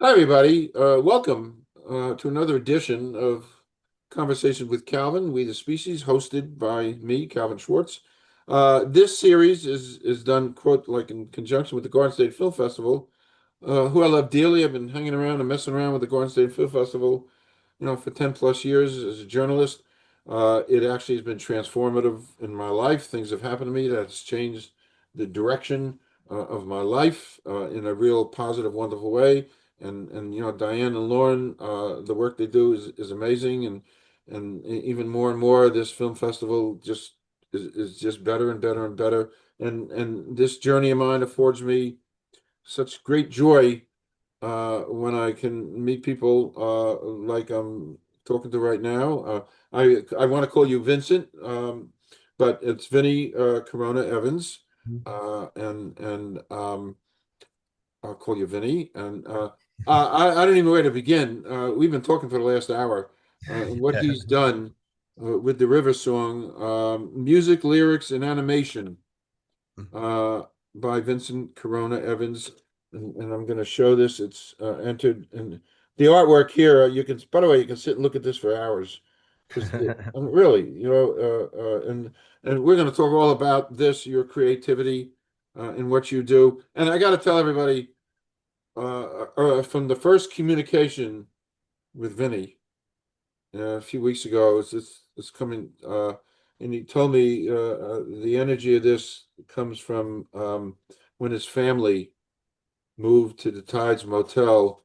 Hi, everybody. Welcome to another edition of Conversation with Calvin, We the Species, hosted by me, Calvin Schwartz. This series is done, quote, like in conjunction with the Garden State Film Festival, who I love dearly. I've been hanging around and messing around with the Garden State Film Festival, for 10 plus years as a journalist. It actually has been transformative in my life. Things have happened to me that's changed the direction of my life in a real positive, wonderful way. And Diane and Lauren, the work they do is amazing, and even more and more, this film festival just is just better and better and better. And this journey of mine affords me such great joy when I can meet people like I'm talking to right now. I want to call you Vincent, but it's Vinnie Corona-Evans, and I'll call you Vinny. And I don't even know where to begin. We've been talking for the last hour, and what Yeah. he's done with the River song, music, lyrics, and animation uh, by Vincent Corona-Evans. And I'm going to show this. It's entered in the artwork here. You can, by the way, you can sit and look at this for hours because really, and we're going to talk all about this, your creativity, and what you do. And I got to tell everybody from the first communication with Vinny a few weeks ago, it's coming, and he told me the energy of this comes from when his family moved to the Tides Motel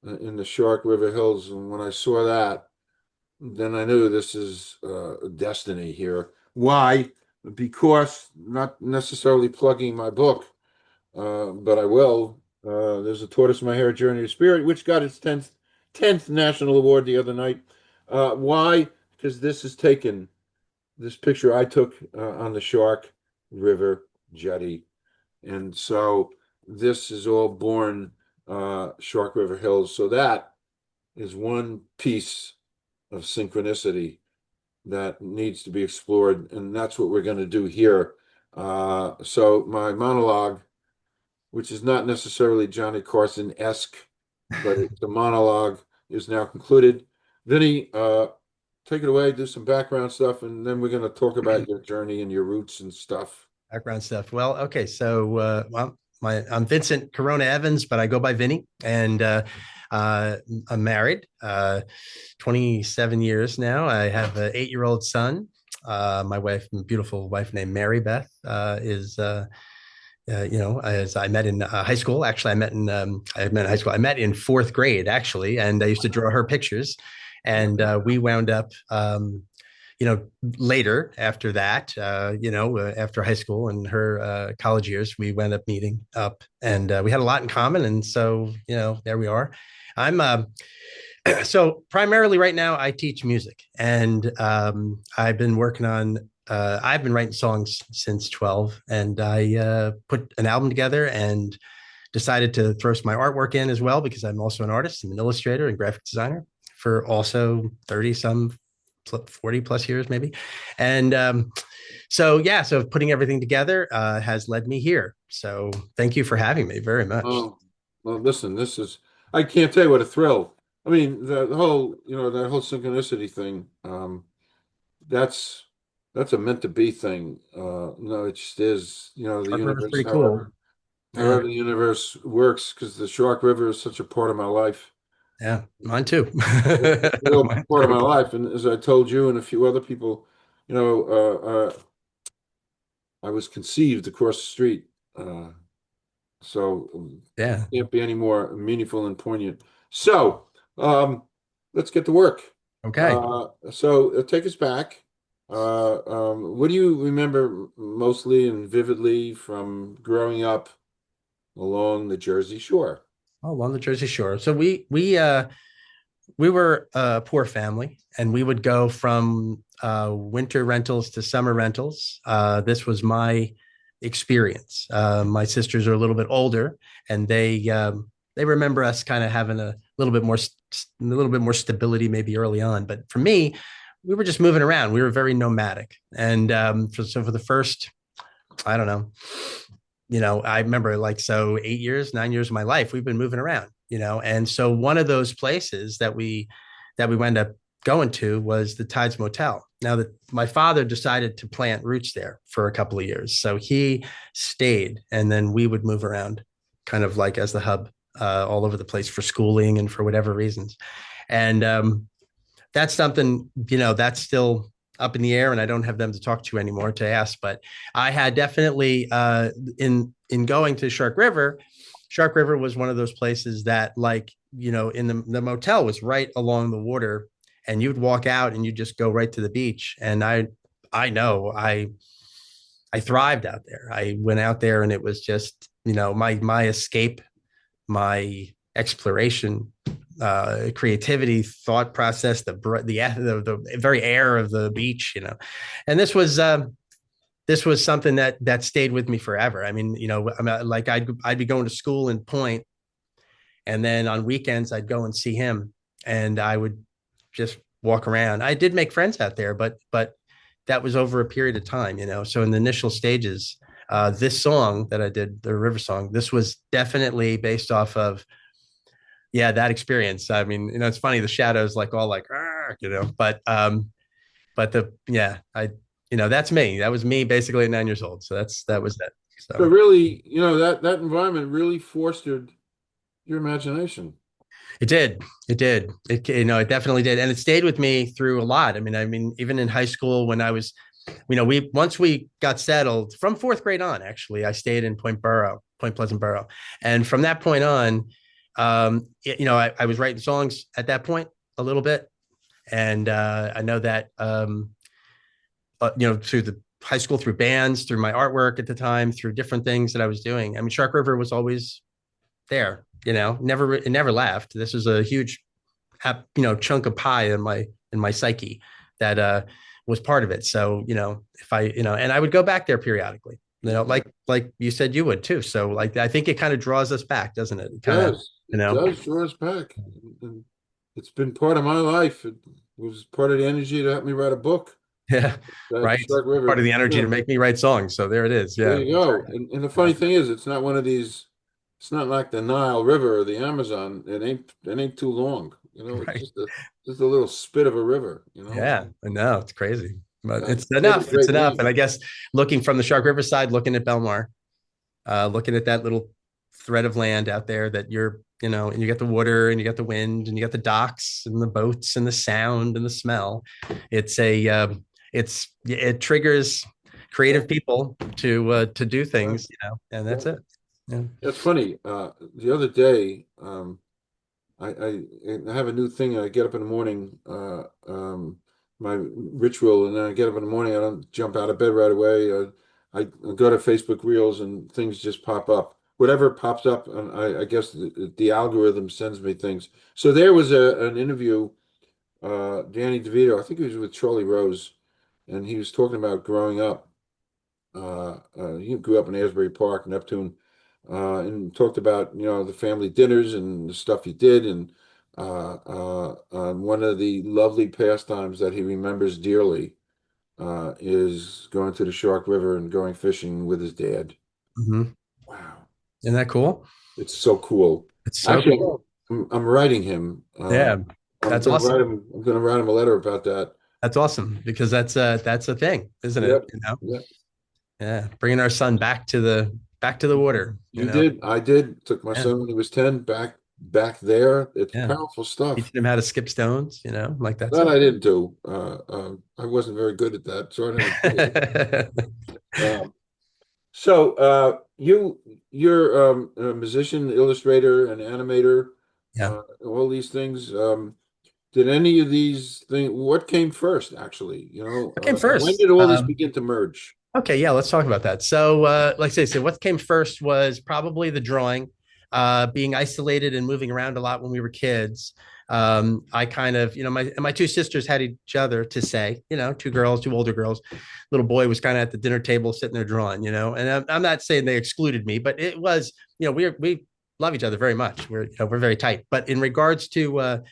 in the Shark River Hills, and when I saw that, then I knew this is destiny here. Why? Because not necessarily plugging my book, but I will. There's a Tortoise in My Hair Journey of Spirit, which got its 10th national award the other night. Why? Because this is taken, this picture I took on the Shark River jetty. And so this is all born Shark River Hills. So that is one piece of synchronicity that needs to be explored. And that's what we're going to do here. So my monologue, which is not necessarily Johnny Carson-esque, but the monologue is now concluded. Vinny, take it away, do some background stuff, and then we're going to talk about your journey and your roots and stuff. Background stuff. Well, okay. I'm Vincent Corona-Evans, but I go by Vinny, and I'm married, 27 years now. I have an 8-year-old son. My wife, beautiful wife named Mary Beth, as I met in high school. Actually, I met in high school. I met in fourth grade, actually, and I used to draw her pictures. And we wound up, later after that, after high school and her college years, we wound up meeting up, and we had a lot in common. And so, there we are. I'm so primarily right now I teach music, and I've been writing songs since 12, and I put an album together and decided to throw my artwork in as well, because I'm also an artist. I'm an illustrator and graphic designer for also 30 some 40 plus years maybe. And so putting everything together has led me here. So thank you for having me very much. Oh, well, listen, I can't tell you what a thrill. I mean, that whole synchronicity thing, that's, that's a meant to be thing. No, it just is, the Shark River is universe, pretty cool. Yeah. however the universe works, because the Shark River is such a part of my life. Yeah, mine too. Real Mine part of too. my life. And as I told you and a few other people, you know, I was conceived across the street. Uh, so Yeah. can't be any more meaningful and poignant. So let's get to work. Okay. So take us back. What do you remember mostly and vividly from growing up along the Jersey Shore? Oh, along the Jersey Shore. So we were a poor family, and we would go from winter rentals to summer rentals. This was my experience. My sisters are a little bit older, and they remember us kind of having a little bit more stability maybe early on. But for me, we were just moving around. We were very nomadic, and so for the first, I don't know, I remember, like, so 8 years, 9 years of my life, we've been moving around. And so one of those places that we wound up going to was the Tides Motel. Now that my father decided to plant roots there for a couple of years, so he stayed, and then we would move around, kind of like as the hub, all over the place for schooling and for whatever reasons. And that's something, that's still up in the air, and I don't have them to talk to anymore to ask. But I had definitely in going to Shark River. Shark River was one of those places that, like, in the motel was right along the water, and you'd walk out and you just go right to the beach. And I know I thrived out there. I went out there, and it was just, my escape, my exploration, creativity, thought process, the very air of the beach, and this was something that stayed with me forever. I mean, like I'd be going to school in Point, and then on weekends I'd go and see him, and I would just walk around. I did make friends out there, but that was over a period of time, So in the initial stages, this song that I did, the River song, this was definitely based off of, that experience. I mean, it's funny, the shadows like all like, but that's me. That was me basically at 9 years old. So that was it. So really, that environment really fostered your imagination. It did. It did. It definitely did. And it stayed with me through a lot. I mean, even in high school when I was, once we got settled from fourth grade on, actually, I stayed in Point Pleasant Borough. And from that point on, I was writing songs at that point a little bit. And I know that, through the high school, through bands, through my artwork at the time, through different things that I was doing. I mean, Shark River was always there, it never left. This was a huge, chunk of pie in my psyche that was part of it. So, if I, and I would go back there periodically, like you said you would too. So like, I think it kind of draws us back, doesn't it? It does. It does draw us back. And it's been part of my life. It was part of the energy to help me write a book. Yeah, right. Shark River. Part of the energy to make me write songs. So there it is. Yeah. There you go. And the funny thing is, it's not one of these. It's not like the Nile River or the Amazon. It ain't too long. Right. It's just a little spit of a river. Yeah, I know, it's crazy, but Yeah, it's enough. It's enough. name. And I guess looking from the Shark River side, looking at Belmar, looking at that little thread of land out there that you're, and you got the water and you got the wind and you got the docks and the boats and the sound and the smell. It triggers creative people to do things, and that's it. Yeah. That's funny. The other day, I have a new thing. I get up in the morning, my ritual, and then I get up in the morning. I don't jump out of bed right away. I go to Facebook Reels and things just pop up. Whatever pops up, and I guess the algorithm sends me things. So there was an interview, Danny DeVito, I think he was with Charlie Rose, and he was talking about growing up. He grew up in Asbury Park, Neptune, and talked about the family dinners and the stuff he did, and one of the lovely pastimes that he remembers dearly is going to the Shark River and going fishing with his dad. Mhm. Wow, Isn't that cool? it's so cool. It's so Actually, cool. I'm writing him. Yeah, that's awesome. I'm going to write him a letter about that. That's awesome because that's a thing, isn't it? Yep. Yep. Yeah, bringing our son back to the water. You did. I did. Took my son when he was 10 back there. It's powerful stuff. Teaching him how to skip stones, like that. That I didn't do. I wasn't very good at that, so I didn't. So you're a musician, illustrator, and animator. Yeah. All these things. Did any of these things? What came first, actually? What came first? When did all this begin to merge? Okay, yeah, let's talk about that. So, like I say, what came first was probably the drawing, being isolated and moving around a lot when we were kids. I kind of, my two sisters had each other to say, two older girls. Little boy was kind of at the dinner table sitting there drawing, and I'm not saying they excluded me, but it was, we love each other very much. We're very tight. But in regards to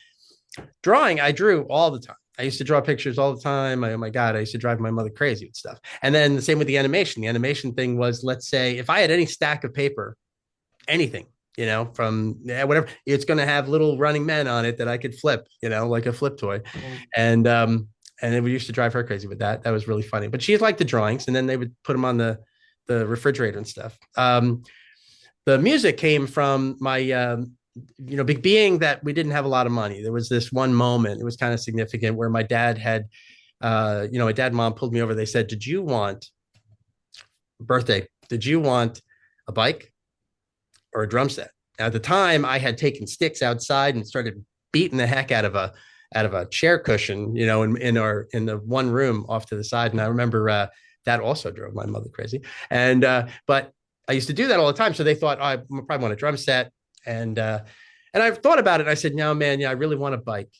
drawing, I drew all the time. I used to draw pictures all the time. Oh my God, I used to drive my mother crazy with stuff. And then the same with the animation. The animation thing was, let's say, if I had any stack of paper, anything, from whatever. It's going to have little running men on it that I could flip, like a flip toy. Oh, And then we used to drive her crazy with that. That was really funny. But she liked the drawings, and then they would put them on the refrigerator and stuff. The music came from my, being that we didn't have a lot of money. There was this one moment, it was kind of significant, where my dad had, my dad and mom pulled me over. They said, did you want a bike or a drum set? At the time, I had taken sticks outside and started beating the heck out of a chair cushion, in the one room off to the side. And I remember that also drove my mother crazy. And but I used to do that all the time. So they thought, oh, I probably want a drum set. And I've thought about it. And I said, no, man, I really want a bike.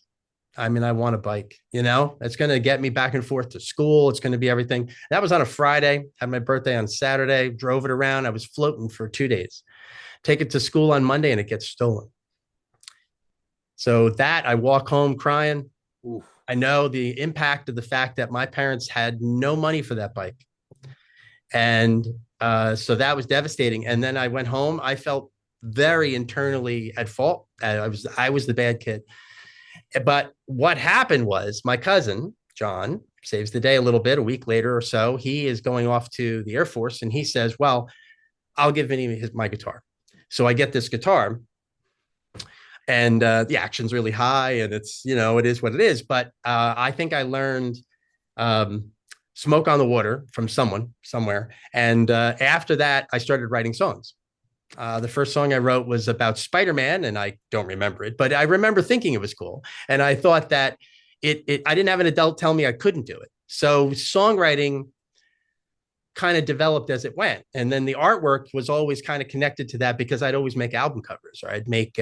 I mean, I want a bike, it's going to get me back and forth to school. It's going to be everything. That was on a Friday, had my birthday on Saturday, drove it around. I was floating for 2 days, take it to school on Monday, and it gets stolen. So that I walk home crying. oof. I know the impact of the fact that my parents had no money for that bike. And so that was devastating. And then I went home. I felt very internally at fault. I was the bad kid. But what happened was my cousin, John, saves the day a little bit. A week later or so, he is going off to the Air Force, and he says, well, I'll give Vinnie my guitar. So I get this guitar, and the action's really high, and it's, it is what it is. But I think I learned Smoke on the Water from someone somewhere. And after that, I started writing songs. The first song I wrote was about Spider-Man, and I don't remember it, but I remember thinking it was cool. And I thought that I didn't have an adult tell me I couldn't do it. So songwriting kind of developed as it went. And then the artwork was always kind of connected to that, because I'd always make album covers, or I'd make,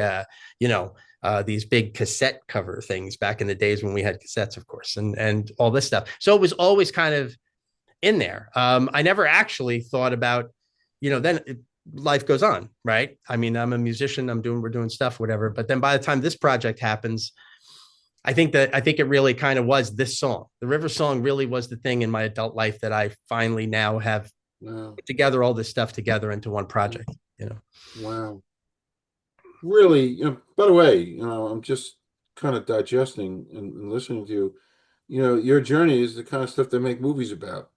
these big cassette cover things back in the days when we had cassettes, of course, and all this stuff. So it was always kind of in there. I never actually thought about, life goes on, right? I mean, I'm a musician, we're doing stuff, whatever. But then by the time this project happens, I think it really kind of was this song. The River song really was the thing in my adult life that I finally now have put together all this stuff together into one project, Wow. Really, by the way, I'm just kind of digesting and listening to you. Your journey is the kind of stuff they make movies about.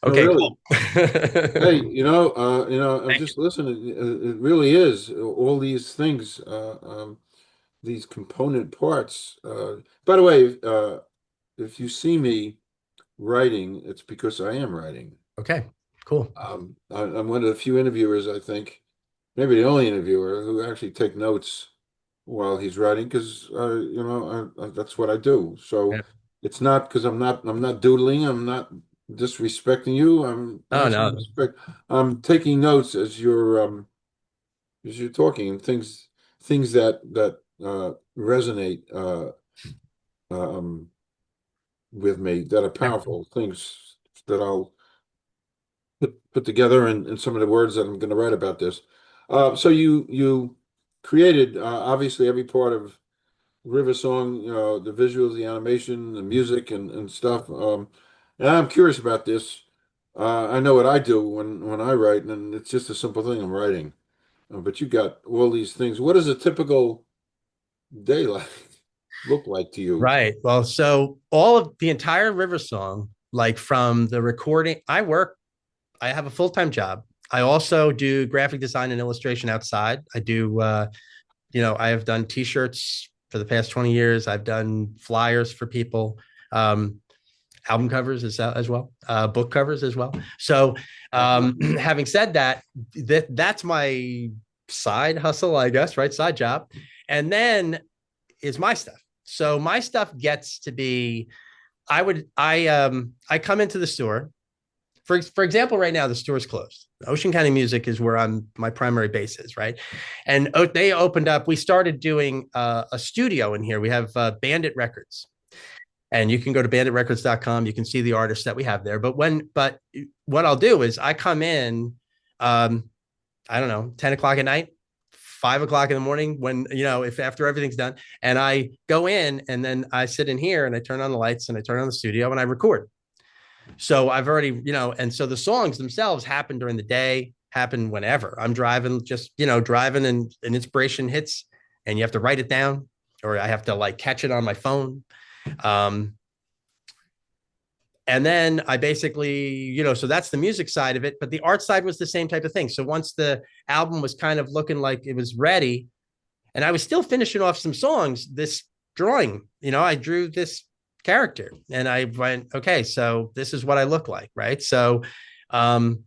Okay, really. cool. Hey, I'm just listening. It really is all these things, these component parts. By the way, if you see me writing, it's because I am writing. Okay, cool. I'm one of the few interviewers, I think, maybe the only interviewer who actually take notes while he's writing, because that's what I do. So Yeah. it's not because I'm not doodling. I'm not disrespecting you. Oh, no. I'm taking notes as you're talking, and things that resonate with me, that are powerful, things that I'll put together in some of the words that I'm going to write about this. So you created obviously every part of River Song, the visuals, the animation, the music, and stuff. And I'm curious about this. I know what I do when I write, and it's just a simple thing, I'm writing. But you got all these things. What does a typical day look like to you? Right. Well, so all of the entire River song, like from the recording, I have a full-time job. I also do graphic design and illustration outside. I do, I have done t-shirts for the past 20 years. I've done flyers for people, album covers as well, book covers as well. So having said that, that's my side hustle, I guess, right? Side job. And then is my stuff. So my stuff gets to be, I come into the store. For example, right now the store is closed. Ocean County Music is where my primary base is, right? And they opened up. We started doing a studio in here. We have Bandit Records, and you can go to banditrecords.com. You can see the artists that we have there. But what I'll do is I come in, I don't know, 10 o'clock at night, 5 o'clock in the morning, when, if after everything's done, and I go in, and then I sit in here and I turn on the lights and I turn on the studio and I record. So I've already, and so the songs themselves happen during the day. happen whenever. I'm driving, just, driving, and an inspiration hits and you have to write it down, or I have to like catch it on my phone. Um, and then I basically, so that's the music side of it, but the art side was the same type of thing. So once the album was kind of looking like it was ready, and I was still finishing off some songs, this drawing, I drew this character and I went, okay, so this is what I look like. Right. So, and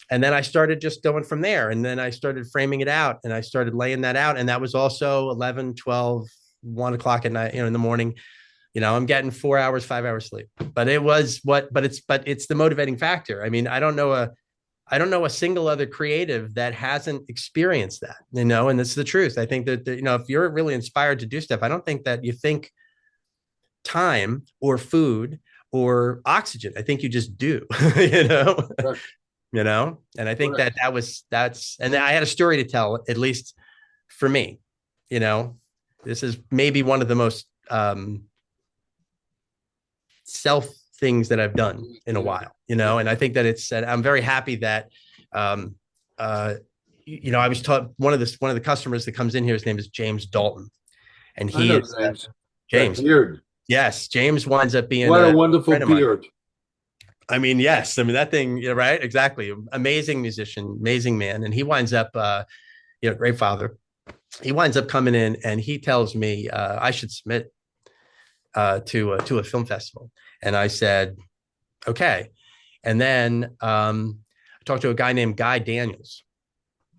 then I started just going from there. And then I started framing it out and I started laying that out. And that was also 11, 12, 1 o'clock at night, in the morning. I'm getting 4 hours, 5 hours sleep. But it's the motivating factor. I mean, I don't know a single other creative that hasn't experienced that, and it's the truth. I think that, if you're really inspired to do stuff, I don't think that you think time or food or oxygen. I think you just do, Right. and I think Right. and I had a story to tell, at least for me. This is maybe one of the most self things that I've done in a while, and I think that I'm very happy that, I was taught, one of the customers that comes in here, his name is James Dalton, and I he know is James. That James. beard. Yes. James winds up being What a a wonderful friend of mine. beard. I mean, yes. I mean, that thing, right? Exactly. Amazing musician, amazing man. And he winds up, great father. He winds up coming in and he tells me I should submit to a film festival. And I said, okay. And then I talked to a guy named Guy Daniels.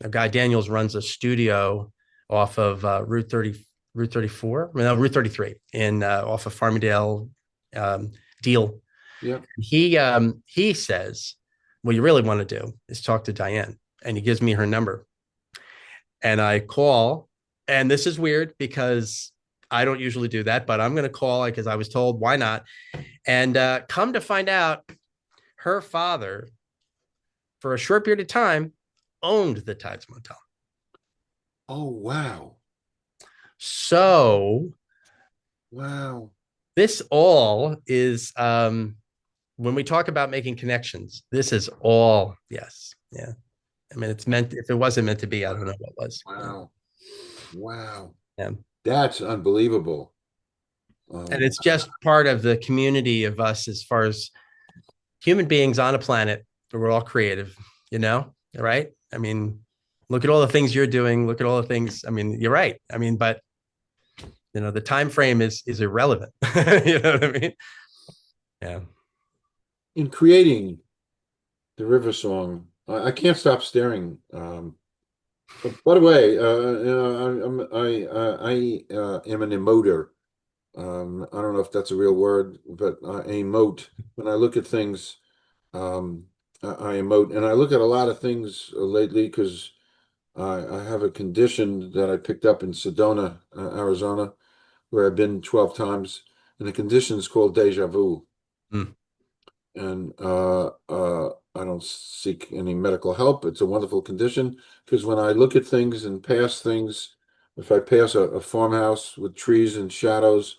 Guy Daniels runs a studio off of Route 34, no, Route 33 in off of Farmingdale, Deal. Yeah. He says, what you really want to do is talk to Diane. And he gives me her number. And I call, and this is weird because I don't usually do that, but I'm going to call because I was told, why not? And come to find out, her father, for a short period of time, owned the Tides Motel. Oh, wow. So Wow. this all is, when we talk about making connections, this is all, yes. Yeah. I mean, it's meant, if it wasn't meant to be, I don't know what was. Wow. Wow. Yeah. That's unbelievable. And it's just part of the community of us, as far as human beings on a planet, we're all creative, right? I mean, look at all the things you're doing. Look at all the things. I mean, you're right. I mean, but the time frame is irrelevant. You know what I mean? Yeah. In creating the river song, I can't stop staring. By the way, I am an emoter. I don't know if that's a real word, but I emote. When I look at things, I emote, and I look at a lot of things lately because I have a condition that I picked up in Sedona, Arizona, where I've been 12 times, and the condition is called deja vu. Mm. And I don't seek any medical help. It's a wonderful condition because when I look at things and pass things, if I pass a farmhouse with trees and shadows,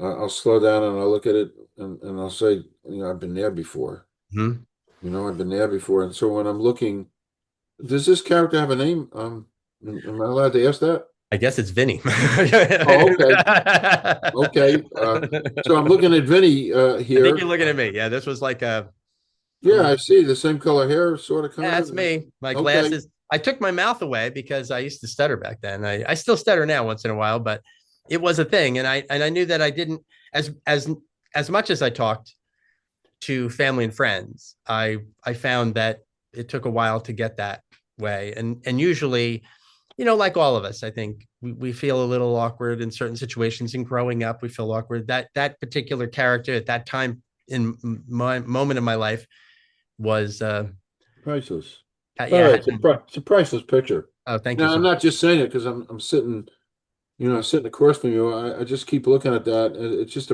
I'll slow down and I'll look at it and I'll say, I've been there before. Mm-hmm. I've been there before. And so when I'm looking, does this character have a name? Am I allowed to ask that? I guess it's Vinny. Oh, okay. Okay. So I'm looking at Vinny I here. think you're looking at me. Yeah, this was like Yeah, I see the same color hair, sort of, kind yeah, of. that's me. My Okay. glasses. I took my mouth away because I used to stutter back then. I still stutter now once in a while, but it was a thing. And I knew that I didn't, as much as I talked to family and friends, I found that it took a while to get that way. And usually, like all of us, I think we feel a little awkward in certain situations, and growing up, we feel awkward. That particular character at that time in my moment of my life was Priceless. yeah. It's a priceless picture. Oh, thank you Now, so I'm much. not just saying it because I'm sitting, sitting across from you. I just keep looking at that. It's just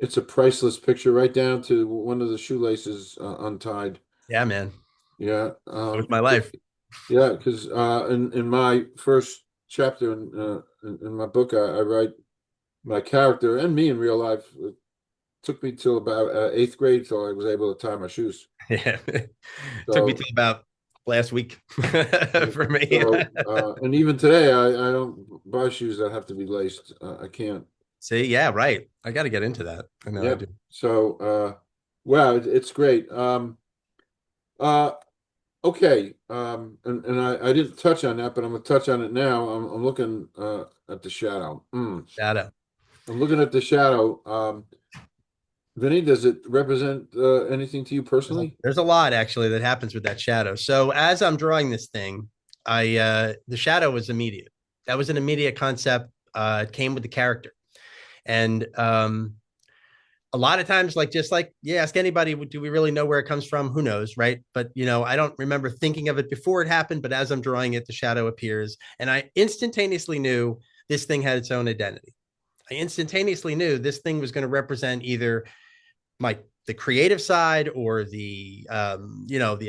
it's a priceless picture, right down to one of the shoelaces untied. Yeah, man. Yeah. It was my life. Yeah, because in my first chapter in my book, I write my character and me in real life. took me till about eighth grade till I was able to tie my shoes. Yeah. Took me So, till about last week for me. and even today, I don't buy shoes that have to be laced. I can't. See, yeah, right. I got to get into that. I know I do. Yep. So, wow, it's great. Uh, okay. And I didn't touch on that, but I'm gonna touch on it now. I'm looking at the shadow. Shadow. I'm looking at the shadow. Vinny, does it represent anything to you personally? There's a lot actually that happens with that shadow. So as I'm drawing this thing, the shadow was immediate. That was an immediate concept. It came with the character. And a lot of times, like just like ask anybody, do we really know where it comes from? Who knows, right? But I don't remember thinking of it before it happened. But as I'm drawing it, the shadow appears, and I instantaneously knew this thing had its own identity. I instantaneously knew this thing was going to represent either the creative side or the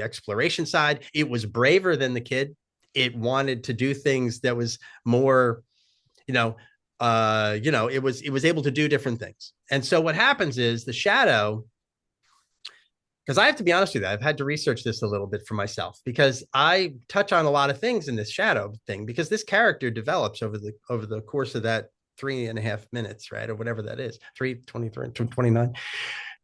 exploration side. It was braver than the kid. It wanted to do things that was more, it was able to do different things. And so what happens is the shadow, because I have to be honest with you, I've had to research this a little bit for myself because I touch on a lot of things in this shadow thing because this character develops over the course of that 3.5 minutes, right? Or whatever that is, 3:23, 29.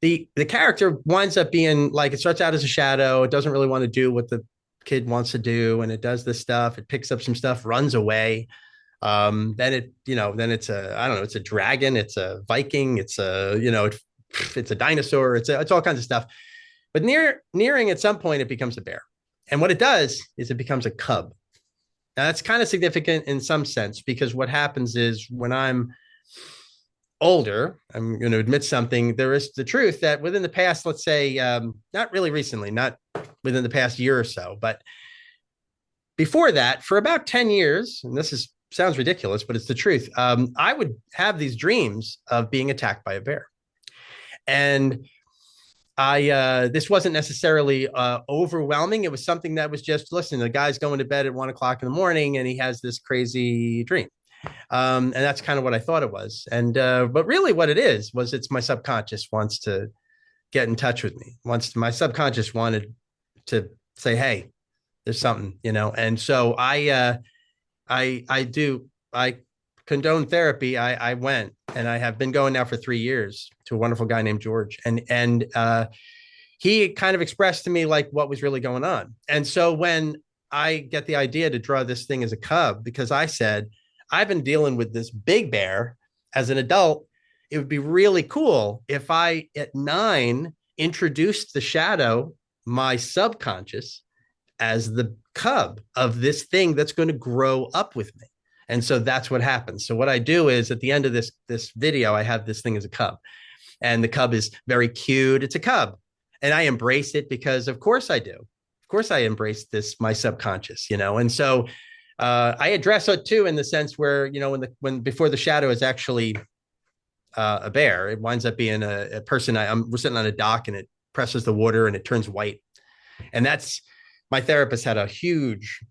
The character winds up being like, it starts out as a shadow. It doesn't really want to do what the kid wants to do. And it does this stuff. It picks up some stuff, runs away. Then it's I don't know, it's a dragon, it's a Viking, it's it's a dinosaur, it's all kinds of stuff. But nearing at some point, it becomes a bear. And what it does is it becomes a cub. Now that's kind of significant in some sense because what happens is when I'm older, I'm going to admit something. There is the truth that within the past, let's say, not really recently, not within the past year or so, but before that, for about 10 years, and sounds ridiculous, but it's the truth. I would have these dreams of being attacked by a bear. And this wasn't necessarily overwhelming. It was something that was just, listen, the guy's going to bed at 1 o'clock in the morning and he has this crazy dream. And that's kind of what I thought it was. And but really what it is was it's my subconscious wants to get in touch with me. My subconscious wanted to say, hey, there's something, And so I condone therapy. I went and I have been going now for 3 years to a wonderful guy named George. And he kind of expressed to me like what was really going on. And so when I get the idea to draw this thing as a cub, because I said, I've been dealing with this big bear as an adult. It would be really cool if I, at 9, introduced the shadow, my subconscious, as the cub of this thing that's going to grow up with me. And so that's what happens. So what I do is at the end of this video, I have this thing as a cub. And the cub is very cute. It's a cub. And I embrace it because of course I do. Of course I embrace this, my subconscious, And so I address it too in the sense where, when before the shadow is actually a bear, it winds up being a person. We're sitting on a dock and it presses the water and it turns white. And that's, my therapist had a huge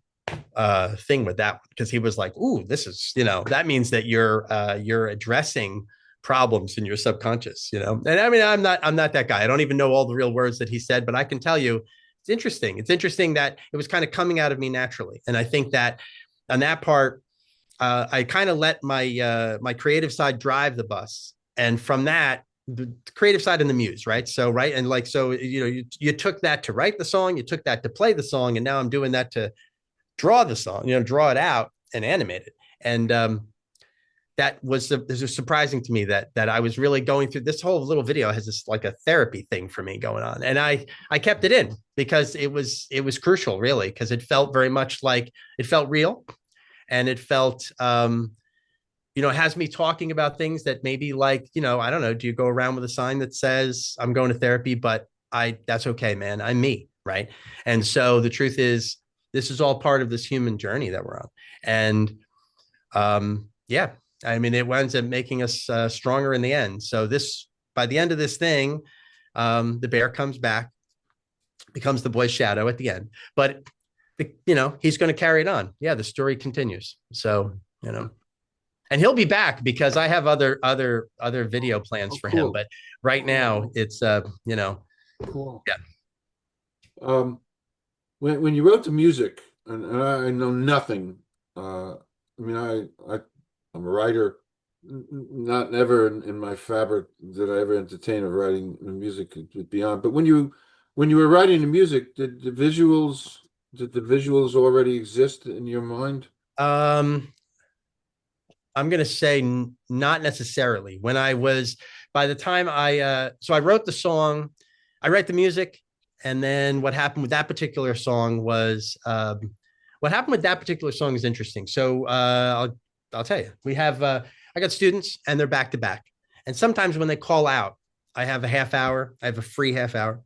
thing with that one because he was like, ooh, this is, that means that you're addressing problems in your subconscious, And I mean, I'm not that guy. I don't even know all the real words that he said, but I can tell you it's interesting. It's interesting that it was kind of coming out of me naturally. And I think that on that part, I kind of let my creative side drive the bus. And from that, the creative side and the muse, right? So, right. And like, so, you took that to write the song, you took that to play the song. And now I'm doing that to draw the song, draw it out and animate it. And that was surprising to me that I was really going through this whole little video has this like a therapy thing for me going on. And I kept it in because it was crucial really, because it felt very much like it felt real and it felt, it has me talking about things that maybe like, I don't know, do you go around with a sign that says I'm going to therapy, but that's okay, man. I'm me. Right. And so the truth is, this is all part of this human journey that we're on. And yeah, I mean, it winds up making us stronger in the end. So by the end of this thing, the bear comes back, becomes the boy's shadow at the end, but he's going to carry it on. Yeah. The story continues. So, And he'll be back because I have other video plans Oh, for him. cool, But right now it's you know, cool. yeah. Um, when you wrote the music, and I know nothing. I mean, I'm a writer. Not never in my fabric did I ever entertain of writing music beyond. But when you were writing the music, did the visuals already exist in your mind? Um, I'm gonna say not necessarily. When I was by the time I wrote the song, I write the music, and then what happened with that particular song is interesting. So I'll tell you. I got students and they're back to back. And sometimes when they call out, I have a half hour, I have a free half hour.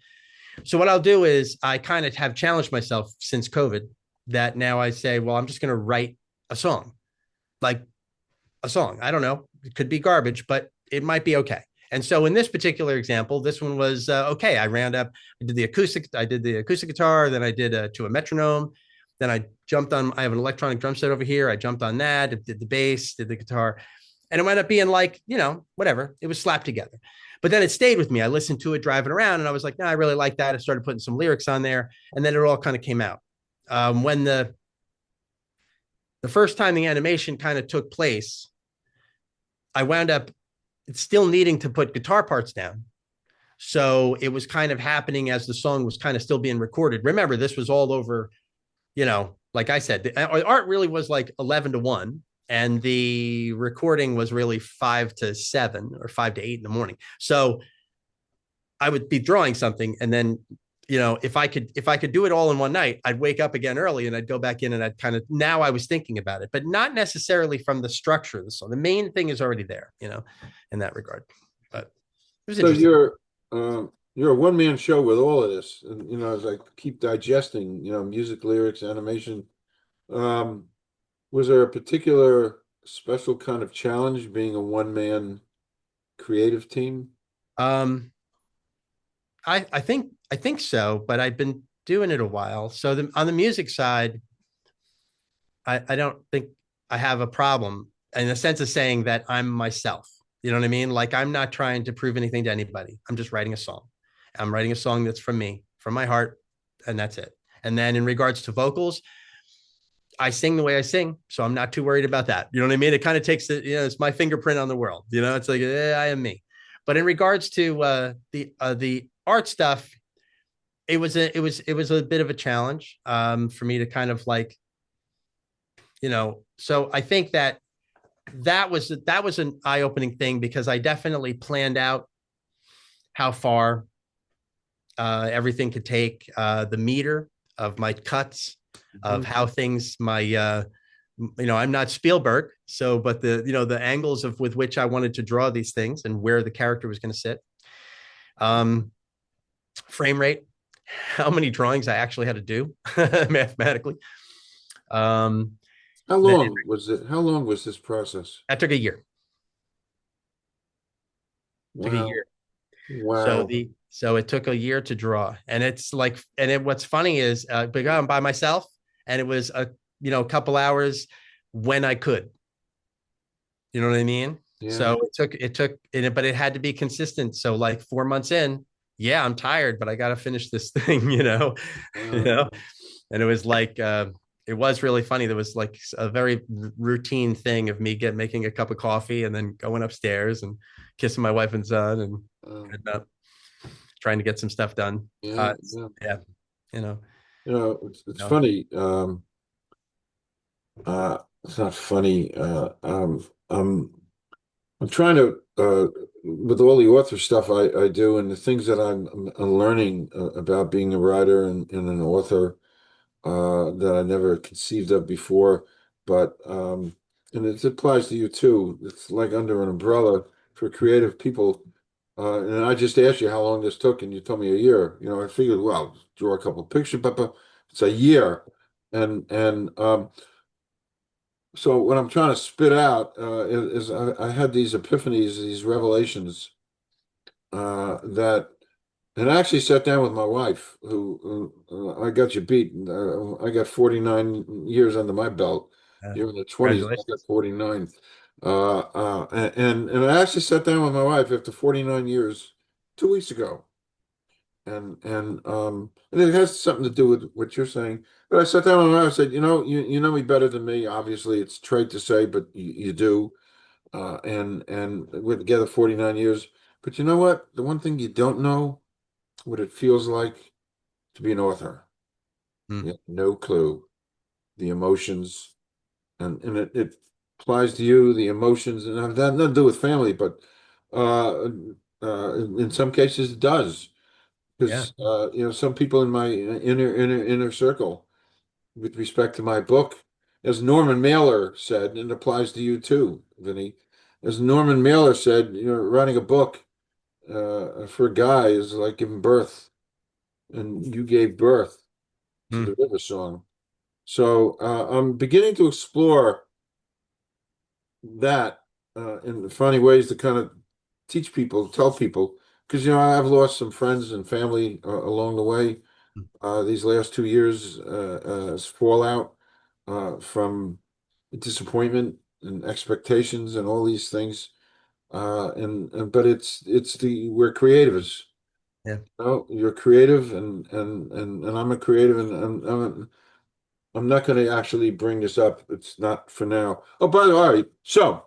So what I'll do is I kind of have challenged myself since COVID that now I say, well, I'm just gonna write a song. Like a song. I don't know. It could be garbage, but it might be okay. And so in this particular example, this one was okay. I did the acoustic guitar, then I did to a metronome. Then I have an electronic drum set over here. I jumped on that, did the bass, did the guitar. And it wound up being like, whatever. It was slapped together. But then it stayed with me. I listened to it driving around and I was like, no, I really like that. I started putting some lyrics on there. And then it all kind of came out. When the first time the animation kind of took place, I wound up still needing to put guitar parts down. So it was kind of happening as the song was kind of still being recorded. Remember, this was all over, like I said, the art really was like 11 to 1. And the recording was really 5 to 7 or 5 to 8 in the morning. So I would be drawing something and then if I could do it all in one night, I'd wake up again early and I'd go back in and I'd now I was thinking about it, but not necessarily from the structure of the song. The main thing is already there, in that regard. But it was So interesting. you're a one man show with all of this, and as I keep digesting, music, lyrics, animation. Um, was there a particular special kind of challenge being a one man creative team? Um, I think so, but I've been doing it a while. So on the music side, I don't think I have a problem in the sense of saying that I'm myself. You know what I mean? Like I'm not trying to prove anything to anybody. I'm just writing a song. I'm writing a song that's from me, from my heart, and that's it. And then in regards to vocals, I sing the way I sing, so I'm not too worried about that. You know what I mean? It kind of takes it's my fingerprint on the world. It's like I am me. But in regards to the art stuff, it was a bit of a challenge for me to kind of like so I think that was an eye-opening thing because I definitely planned out how far everything could take, the meter of my cuts, of Mhm. how things I'm not Spielberg, so but the angles of with which I wanted to draw these things and where the character was going to sit, um frame rate, how many drawings I actually had to do mathematically. um then How long was this process? that took a year. Took a Wow. year. So Wow. it took a year to draw, and it's like, what's funny is because I'm by myself, and it was a couple hours when I could. You know what I mean? Yeah. So but it had to be consistent. So like 4 months in, yeah, I'm tired, but I got to finish this thing. You Wow. know, and it was like it was really funny. There was like a very routine thing of me making a cup of coffee and then going upstairs and kissing my wife and son and Um, heading up, trying to get some stuff done. yeah. Yeah. Yeah, you know, It's no. funny. It's not funny. I'm trying to, with all the author stuff I do and the things that I'm learning about being a writer and an author that I never conceived of before. But and it applies to you too. It's like under an umbrella for creative people. And I just asked you how long this took, and you told me a year. I figured, well, draw a couple of pictures, but it's a year. And so what I'm trying to spit out is I had these epiphanies, these revelations that, and I actually sat down with my wife, who I got you beat. I got 49 years under my belt. Uh, You're in the 20s, I got Congratulations. 49. And I actually sat down with my wife after 49 years 2 weeks ago, and it has something to do with what you're saying. But I sat down with my wife and said, you know me better than me. Obviously, it's trite to say, but you do. And we're together 49 years. But you know what? The one thing you don't know what it feels like to be an author. Mm. You have no clue. The emotions, and it applies to you, the emotions, and have nothing to do with family, but uh, in some cases it does. Yeah. Because some people in my inner circle, with respect to my book, as Norman Mailer said, and it applies to you too, Vinny. As Norman Mailer said, writing a book for a guy is like giving birth, and you gave birth to Mm. the River Song. So I'm beginning to explore that in funny ways to kind of teach people, tell people, because I've lost some friends and family along the way. These last 2 years as fallout from disappointment and expectations and all these things. And but it's the we're creatives. Yeah. You're creative, and I'm a creative, and I'm not going to actually bring this up. It's not for now. Oh, by the way, all right. So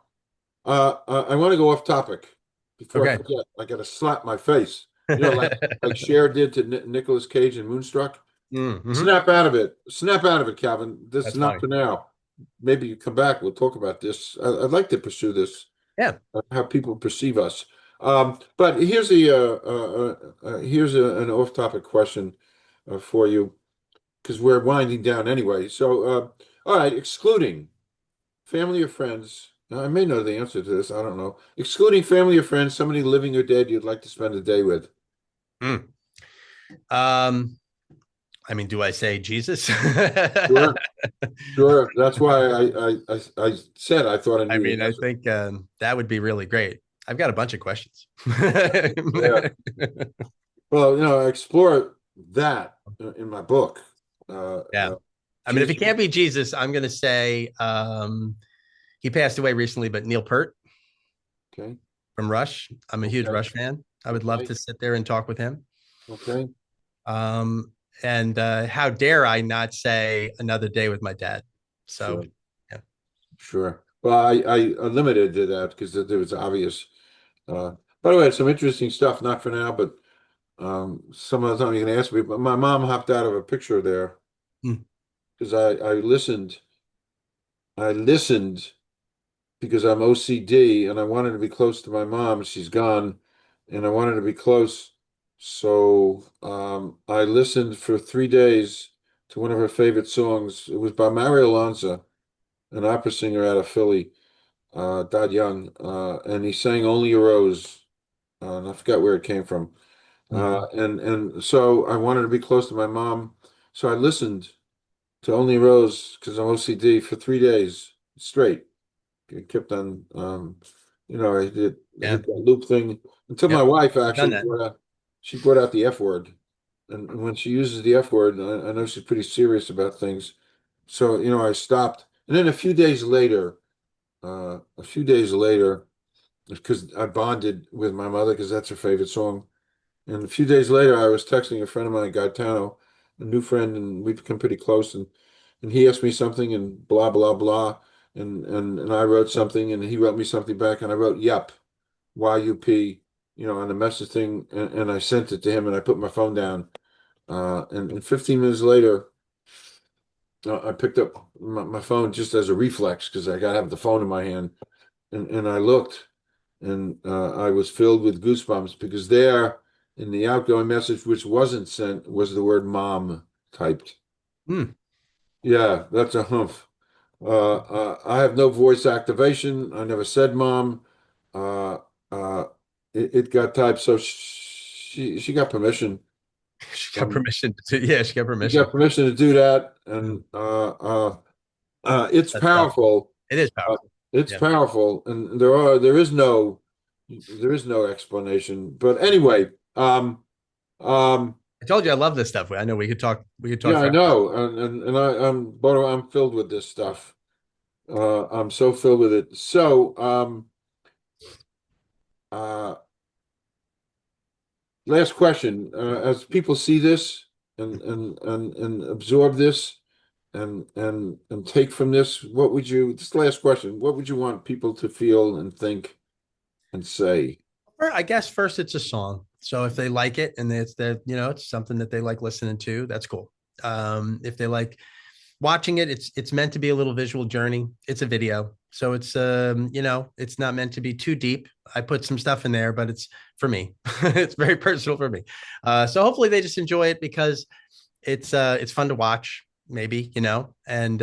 I want to go off topic before I Okay. forget. I got to slap my face. Like Cher did to Nicolas Cage in Moonstruck. Mm-hmm. Snap out of it. Snap out of it, Calvin. This is That's not funny. for now. Maybe you come back. We'll talk about this. I'd like to pursue this, Yeah. how people perceive us. But here's an off-topic question for you because we're winding down anyway. So, all right, excluding family or friends. Now, I may know the answer to this. I don't know. Excluding family or friends, somebody living or dead you'd like to spend a day with. Mm. Um, I mean, do I say Jesus? Sure, sure. That's why I said I thought I I knew the mean, I answer. think that would be really great. I've got a bunch of questions. Yeah. Well, I explore that in my book. Yeah. I mean, if he Jesus. can't be Jesus, I'm going to say he passed away recently, but Neil Peart Okay. from Rush. I'm a huge Okay. Rush fan. I would love Okay. to sit there and talk with him. Okay. Um, and how dare I not say another day with my dad? So, Sure. yeah. Sure. Well, I limited to that because it was obvious. Uh, by the way, some interesting stuff. Not for now, but some of the time you can ask me. But my mom hopped out of a picture there Mm. because I listened. I listened because I'm OCD and I wanted to be close to my mom. She's gone, and I wanted to be close. So I listened for 3 days to one of her favorite songs. It was by Mario Lanza, an opera singer out of Philly, died young, and he sang "Only a Rose," and I forgot where it came from. Mm. And so I wanted to be close to my mom, so I listened to "Only a Rose" because I'm OCD for 3 days straight. It kept on, I Yeah. hit that loop thing until my Yep. wife I've done actually that. brought out the F word. And when she uses the F word, I know she's pretty serious about things. So, I stopped. And then a few days later, because I bonded with my mother because that's her favorite song. And a few days later, I was texting a friend of mine, Gaetano, a new friend, and we become pretty close. And he asked me something, and blah blah blah, and I wrote something, and he wrote me something back, and I wrote "yup," YUP, on the message thing, and I sent it to him, and I put my phone down. And 15 minutes later, I picked up my phone just as a reflex because I got to have the phone in my hand, and I looked, and I was filled with goosebumps because there in the outgoing message, which wasn't sent, was the word mom typed. Mm. Yeah, that's a humph. I have no voice activation. I never said mom. Uh, uh, it got typed, so she got permission She got from permission to, yeah, she got she permission. got permission to do that, Mm. and it's That's powerful. it is Uh, powerful. it's Yeah. powerful, and there is no explanation. But anyway, I told you I love this stuff. I know we could talk yeah, I forever. know, and I'm filled with this stuff. I'm so filled with it. So, uh, last question. As people see this and absorb this and take from this, what would you, this last question, what would you want people to feel and think and say? Or I guess first it's a song. So if they like it and it's that, it's something that they like listening to, that's cool. If they like watching it, it's meant to be a little visual journey. It's a video. So it's it's not meant to be too deep. I put some stuff in there, but it's for me. It's very personal for me. So hopefully they just enjoy it because it's fun to watch, maybe, and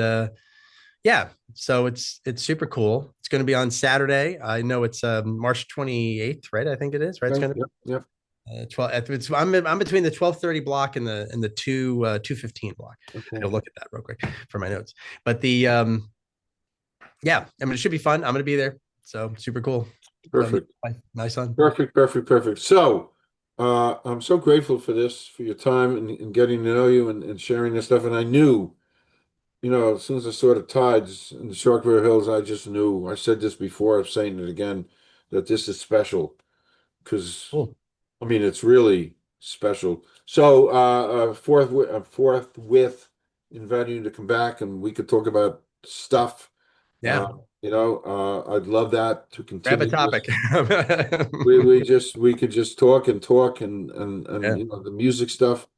yeah, so it's super cool. It's going to be on Saturday. I know it's March 28th, right? I think it is, right? It's Okay, going to yep, yep. 12. I'm between the 12:30 block and the 2:15 block. Okay, I'll look at that real quick for my notes. But the yeah, I mean it should be fun. I'm going to be there, so super cool. perfect. My son. Perfect, perfect, perfect. So, I'm so grateful for this, for your time and getting to know you and sharing this stuff. And I knew, as soon as I saw the tides in the Shark River Hills, I just knew. I said this before, I'm saying it again, that this is special because, Cool. I mean, it's really special. So, forthwith inviting you to come back and we could talk about stuff. Uh, Yeah. I'd love that to Grab a continue this. topic. We could just talk and talk and Yeah. the music stuff.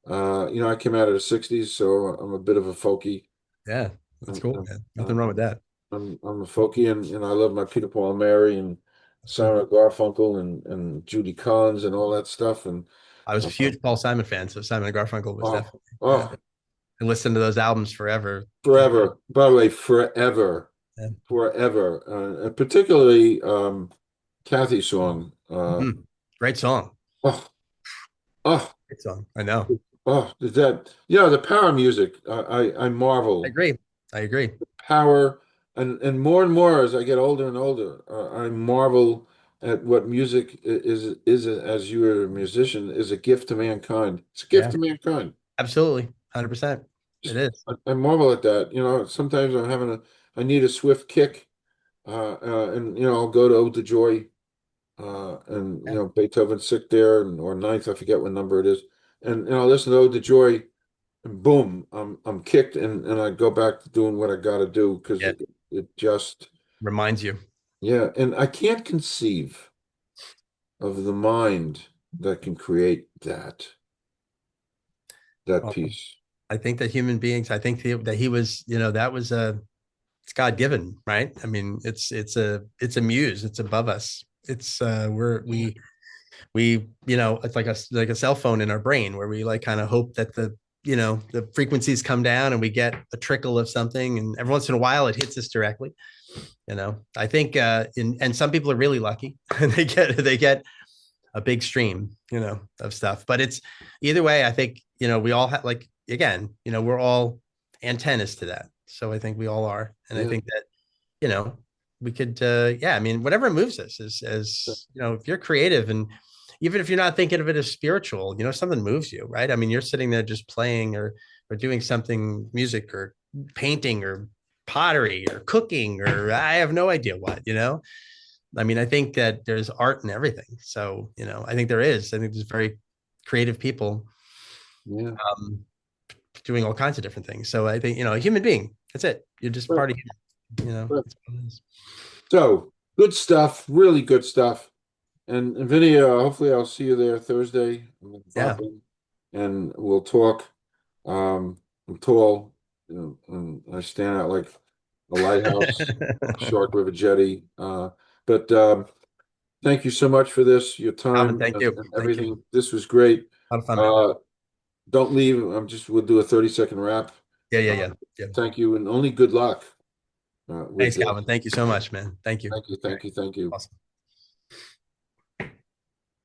I came out of the '60s, so I'm a bit of a folkie. Yeah. That's And, cool, and, man. Nothing and wrong with that. I'm a folkie, and I love my Peter Paul and Mary and That's cool. Sarah Garfunkel and Judy Collins and all that stuff. And I was a uh, huge Paul Simon fan, so Simon and Garfunkel was oh, definitely. Yeah. oh, I listened to those albums forever. forever. By the way, forever, Yeah. forever. And particularly Kathy's song. Mhm. Great song. Oh, oh. Great song. I know. Oh, is that the power of music? I I marvel agree. I agree. power, and more as I get older and older. I marvel at what music is as you are a musician is a gift to mankind. It's a gift Yeah, to mankind. absolutely. 100%. It Just is. I marvel at that. Sometimes I need a swift kick, and I'll go to Ode to Joy, and Yeah. Beethoven's Sick there, or ninth, I forget what number it is, and I'll listen to Ode to Joy. And boom, I'm kicked and I go back to doing what I got to do because Yeah. it just Reminds you. yeah, and I can't conceive of the mind that can create that Well, piece. I think that human beings, I think that he was, that was it's God given, right? I mean, it's a muse. It's above us. It's we it's like a cell phone in our brain where we like kind of hope that the frequencies come down and we get a trickle of something, and every once in a while it hits us directly. I think and some people are really lucky and they get a big stream of stuff, but it's either way. I think we all have, like, again, we're all antennas to that, so I think we all are, and I Yeah, think that you know we could yeah, I mean, whatever moves us, as if you're creative, and even if you're not thinking of it as spiritual, something moves you, right? I mean, you're sitting there just playing or doing something, music or painting or pottery or cooking, or I have no idea what. I mean, I think that there's art in everything. So, I think there's very creative people yeah. um, doing all kinds of different things. So I think, a human being, that's it. You're just Right, part of human, right. that's what it is. So good stuff, really good stuff. And Vinny, hopefully I'll see you there Thursday. I'm gonna Yeah. pop in and we'll talk. I'm tall, and I stand out like a lighthouse on the Shark River jetty. But thank you so much for this, your Alvin, time thank you. and Thank you. everything. This was great. A lot of fun, man. Uh, don't leave. We'll do a 30-second wrap. Yeah, yeah, Uh, yeah. Yeah. thank you, and only good luck with Thanks, this. Calvin. Thank you so much, man. Thank you. Thank you, All right. thank you, thank you. Awesome.